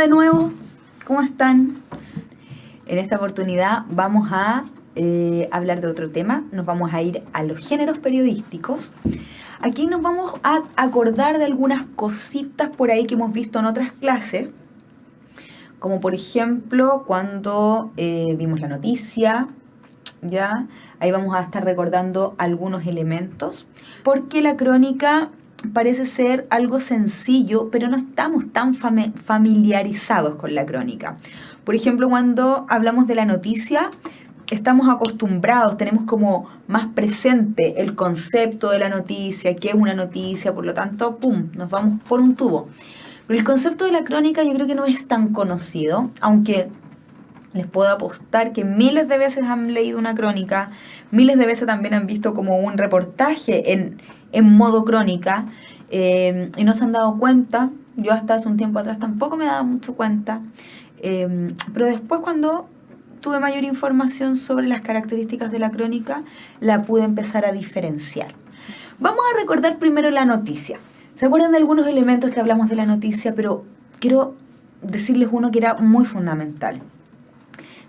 de nuevo, ¿cómo están? En esta oportunidad vamos a hablar de otro tema, nos vamos a ir a los géneros periodísticos. Aquí nos vamos a acordar de algunas cositas por ahí que hemos visto en otras clases, como por ejemplo cuando vimos la noticia, ¿ya? Ahí vamos a estar recordando algunos elementos, porque la crónica parece ser algo sencillo, pero no estamos tan familiarizados con la crónica. Por ejemplo, cuando hablamos de la noticia, estamos acostumbrados, tenemos como más presente el concepto de la noticia, qué es una noticia, por lo tanto, ¡pum!, nos vamos por un tubo. Pero el concepto de la crónica yo creo que no es tan conocido, aunque les puedo apostar que miles de veces han leído una crónica, miles de veces también han visto como un reportaje en modo crónica, y no se han dado cuenta. Yo hasta hace un tiempo atrás tampoco me daba mucho cuenta, pero después cuando tuve mayor información sobre las características de la crónica, la pude empezar a diferenciar. Vamos a recordar primero la noticia. ¿Se acuerdan de algunos elementos que hablamos de la noticia? Pero quiero decirles uno que era muy fundamental.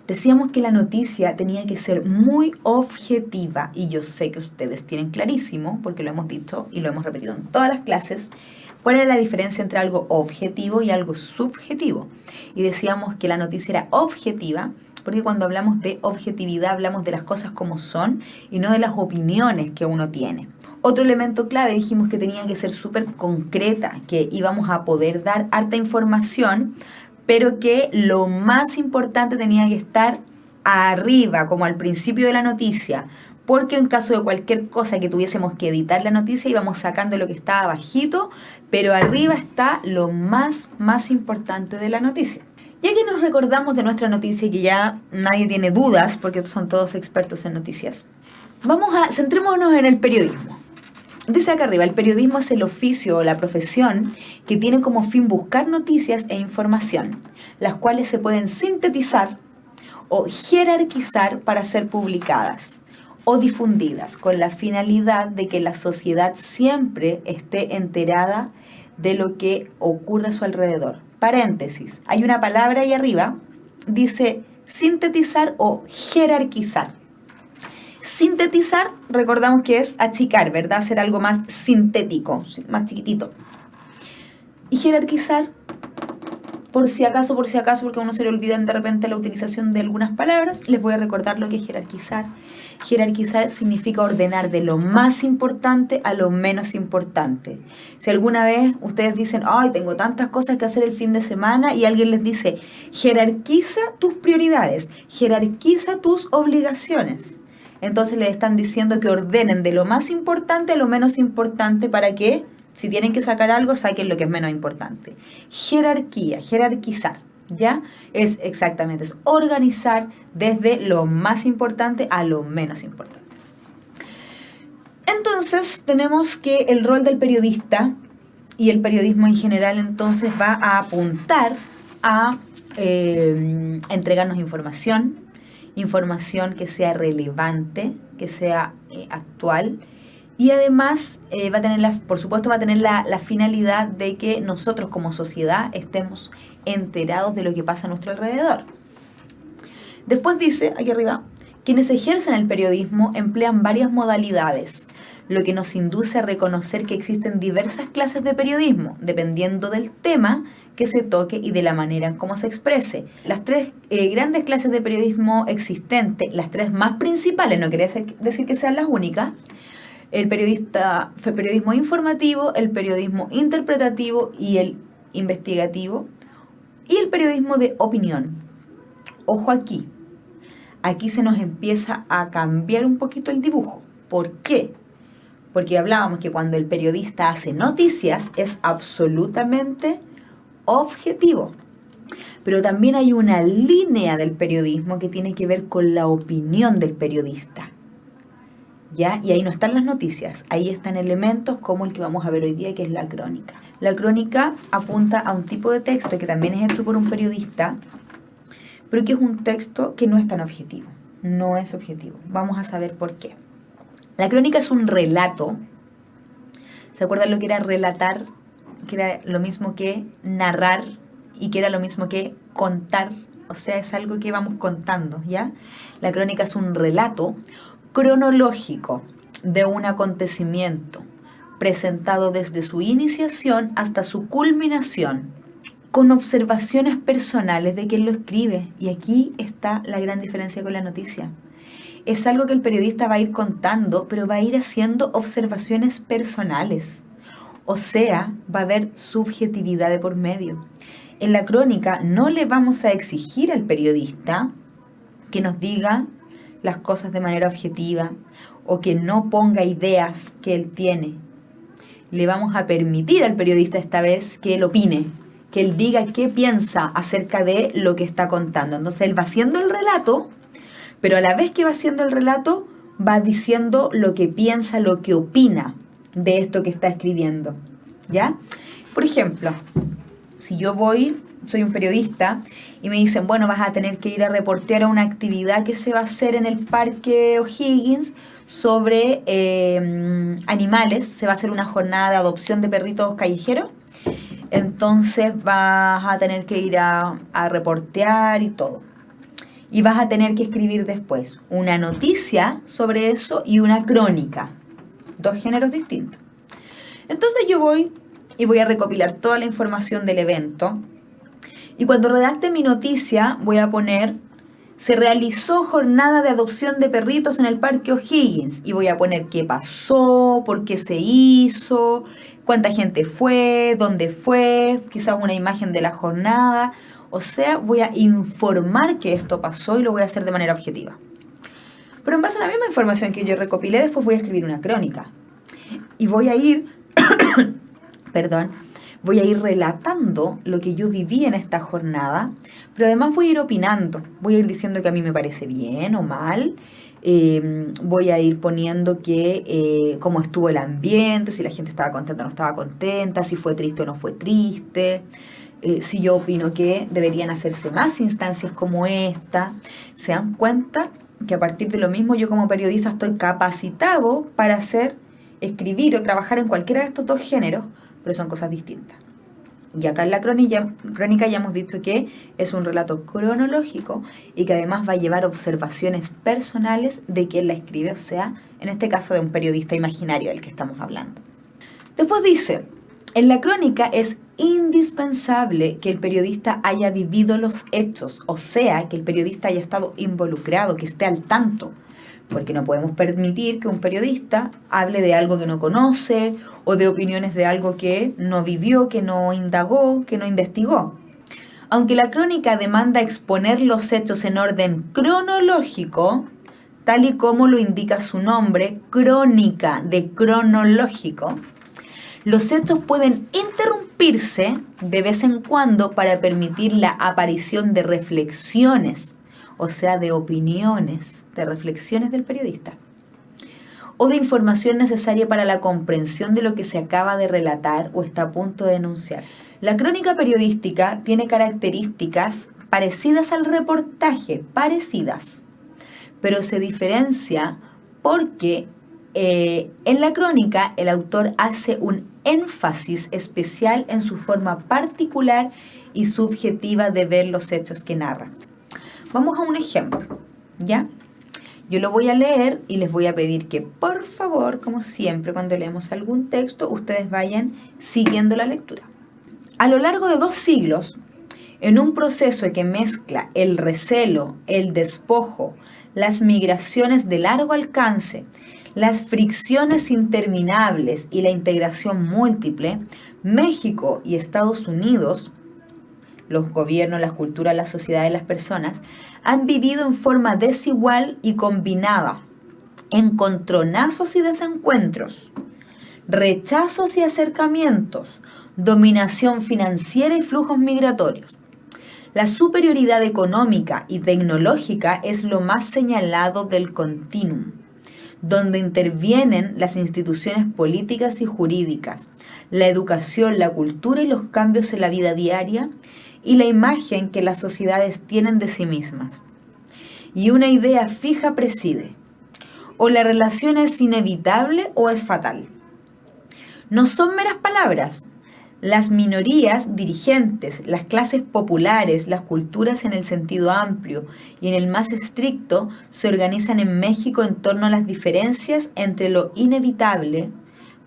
Decíamos que la noticia tenía que ser muy objetiva, y yo sé que ustedes tienen clarísimo, porque lo hemos dicho y lo hemos repetido en todas las clases, cuál era la diferencia entre algo objetivo y algo subjetivo. Y decíamos que la noticia era objetiva, porque cuando hablamos de objetividad hablamos de las cosas como son y no de las opiniones que uno tiene. Otro elemento clave, dijimos que tenía que ser súper concreta, que íbamos a poder dar harta información, pero que lo más importante tenía que estar arriba, como al principio de la noticia, porque en caso de cualquier cosa que tuviésemos que editar la noticia, íbamos sacando lo que estaba bajito, pero arriba está lo más importante de la noticia. Ya que nos recordamos de nuestra noticia y que ya nadie tiene dudas, porque son todos expertos en noticias, centrémonos en el periodismo. Dice acá arriba, el periodismo es el oficio o la profesión que tiene como fin buscar noticias e información, las cuales se pueden sintetizar o jerarquizar para ser publicadas o difundidas, con la finalidad de que la sociedad siempre esté enterada de lo que ocurre a su alrededor. Paréntesis, hay una palabra ahí arriba, dice sintetizar o jerarquizar. Sintetizar, recordamos que es achicar, ¿verdad? Hacer algo más sintético, más chiquitito. Y jerarquizar, por si acaso, porque a uno se le olvida de repente la utilización de algunas palabras, les voy a recordar lo que es jerarquizar. Jerarquizar significa ordenar de lo más importante a lo menos importante. Si alguna vez ustedes dicen, ay, tengo tantas cosas que hacer el fin de semana, y alguien les dice, jerarquiza tus prioridades, jerarquiza tus obligaciones. Entonces les están diciendo que ordenen de lo más importante a lo menos importante para que, si tienen que sacar algo, saquen lo que es menos importante. Jerarquía, jerarquizar, ¿ya? Es exactamente, es organizar desde lo más importante a lo menos importante. Entonces tenemos que el rol del periodista y el periodismo en general entonces va a apuntar a entregarnos información que sea relevante, que sea actual, y además por supuesto va a tener la finalidad de que nosotros como sociedad estemos enterados de lo que pasa a nuestro alrededor. Después dice, aquí arriba, quienes ejercen el periodismo emplean varias modalidades, lo que nos induce a reconocer que existen diversas clases de periodismo, dependiendo del tema que se toque y de la manera en cómo se exprese. Las tres grandes clases de periodismo existentes, las tres más principales, no quiere decir que sean las únicas: el periodismo informativo, el periodismo interpretativo y el investigativo, y el periodismo de opinión. Ojo aquí se nos empieza a cambiar un poquito el dibujo. ¿Por qué? Porque hablábamos que cuando el periodista hace noticias es absolutamente objetivo. Pero también hay una línea del periodismo que tiene que ver con la opinión del periodista, ¿ya? Y ahí no están las noticias, ahí están elementos como el que vamos a ver hoy día, que es la crónica. La crónica apunta a un tipo de texto que también es hecho por un periodista, pero que es un texto que no es tan objetivo, no es objetivo. Vamos a saber por qué. La crónica es un relato. ¿Se acuerdan lo que era relatar? Que era lo mismo que narrar y que era lo mismo que contar, o sea, es algo que vamos contando, ¿ya? La crónica es un relato cronológico de un acontecimiento presentado desde su iniciación hasta su culminación, con observaciones personales de quien lo escribe. Y aquí está la gran diferencia con la noticia. Es algo que el periodista va a ir contando, pero va a ir haciendo observaciones personales. O sea, va a haber subjetividad de por medio. En la crónica no le vamos a exigir al periodista que nos diga las cosas de manera objetiva o que no ponga ideas que él tiene. Le vamos a permitir al periodista esta vez que él opine, que él diga qué piensa acerca de lo que está contando. Entonces él va haciendo el relato, pero a la vez que va haciendo el relato, va diciendo lo que piensa, lo que opina de esto que está escribiendo, ¿ya? Por ejemplo, si yo soy un periodista y me dicen, bueno, vas a tener que ir a reportear a una actividad que se va a hacer en el Parque O'Higgins sobre animales, se va a hacer una jornada de adopción de perritos callejeros, entonces vas a tener que ir a reportear y todo. Y vas a tener que escribir después una noticia sobre eso y una crónica, 2 géneros distintos. Entonces yo voy y voy a recopilar toda la información del evento. Y cuando redacte mi noticia voy a poner, se realizó jornada de adopción de perritos en el Parque O'Higgins. Y voy a poner qué pasó, por qué se hizo, cuánta gente fue, dónde fue, quizás una imagen de la jornada. O sea, voy a informar que esto pasó y lo voy a hacer de manera objetiva. Pero en base a la misma información que yo recopilé, después voy a escribir una crónica. Y voy a ir, voy a ir relatando lo que yo viví en esta jornada, pero además voy a ir opinando, voy a ir diciendo que a mí me parece bien o mal, voy a ir poniendo que cómo estuvo el ambiente, si la gente estaba contenta o no estaba contenta, si fue triste o no fue triste, si yo opino que deberían hacerse más instancias como esta. ¿Se dan cuenta que a partir de lo mismo yo como periodista estoy capacitado para escribir o trabajar en cualquiera de estos 2 géneros, pero son cosas distintas? Y acá en la crónica ya hemos dicho que es un relato cronológico y que además va a llevar observaciones personales de quien la escribe, o sea, en este caso de un periodista imaginario del que estamos hablando. Después dice, en la crónica es indispensable que el periodista haya vivido los hechos, o sea, que el periodista haya estado involucrado, que esté al tanto, porque no podemos permitir que un periodista hable de algo que no conoce o de opiniones de algo que no vivió, que no indagó, que no investigó. Aunque la crónica demanda exponer los hechos en orden cronológico, tal y como lo indica su nombre, crónica de cronológico, los hechos pueden interrumpirse de vez en cuando para permitir la aparición de reflexiones, o sea, de opiniones, de reflexiones del periodista, o de información necesaria para la comprensión de lo que se acaba de relatar o está a punto de denunciar. La crónica periodística tiene características parecidas al reportaje, pero se diferencia porque en la crónica el autor hace un énfasis especial en su forma particular y subjetiva de ver los hechos que narra. Vamos a un ejemplo, ¿ya? Yo lo voy a leer y les voy a pedir que, por favor, como siempre, cuando leemos algún texto, ustedes vayan siguiendo la lectura. A lo largo de 2 siglos, en un proceso que mezcla el recelo, el despojo, las migraciones de largo alcance, las fricciones interminables y la integración múltiple, México y Estados Unidos, los gobiernos, las culturas, la sociedad y las personas, han vivido en forma desigual y combinada, encontronazos y desencuentros, rechazos y acercamientos, dominación financiera y flujos migratorios. La superioridad económica y tecnológica es lo más señalado del continuum, donde intervienen las instituciones políticas y jurídicas, la educación, la cultura y los cambios en la vida diaria y la imagen que las sociedades tienen de sí mismas. Y una idea fija preside: o la relación es inevitable o es fatal. No son meras palabras. Las minorías dirigentes, las clases populares, las culturas en el sentido amplio y en el más estricto se organizan en México en torno a las diferencias entre lo inevitable,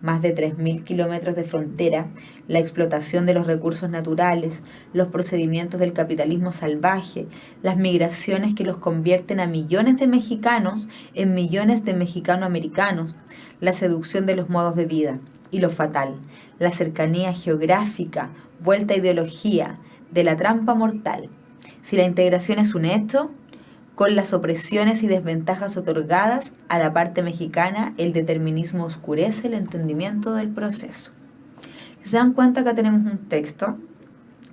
más de 3.000 kilómetros de frontera, la explotación de los recursos naturales, los procedimientos del capitalismo salvaje, las migraciones que los convierten a millones de mexicanos en millones de mexicano-americanos, la seducción de los modos de vida y lo fatal, la cercanía geográfica, vuelta a ideología, de la trampa mortal. Si la integración es un hecho, con las opresiones y desventajas otorgadas a la parte mexicana, el determinismo oscurece el entendimiento del proceso. Si se dan cuenta, acá tenemos un texto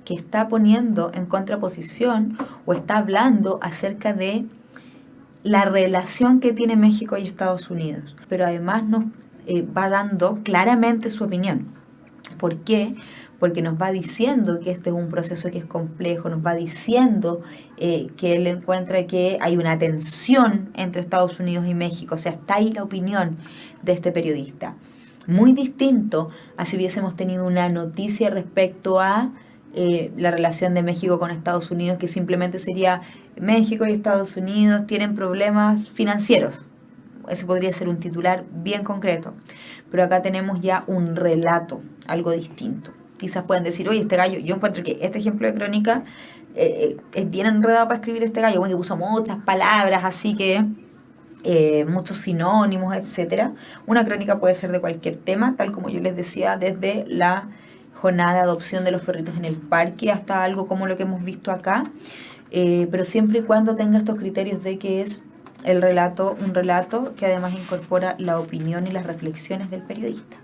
que está poniendo en contraposición o está hablando acerca de la relación que tiene México y Estados Unidos, pero además nos va dando claramente su opinión. ¿Por qué? Porque nos va diciendo que este es un proceso que es complejo, nos va diciendo que él encuentra que hay una tensión entre Estados Unidos y México, o sea, está ahí la opinión de este periodista. Muy distinto a si hubiésemos tenido una noticia respecto a la relación de México con Estados Unidos, que simplemente sería México y Estados Unidos tienen problemas financieros. Ese podría ser un titular bien concreto. Pero acá tenemos ya un relato, algo distinto. Quizás pueden decir, oye, este gallo, yo encuentro que este ejemplo de crónica es bien enredado para escribir este gallo, bueno, que puso muchas palabras, así que muchos sinónimos, etcétera. Una crónica puede ser de cualquier tema, tal como yo les decía, desde la jornada de adopción de los perritos en el parque hasta algo como lo que hemos visto acá, pero siempre y cuando tenga estos criterios de que es el relato, un relato que además incorpora la opinión y las reflexiones del periodista.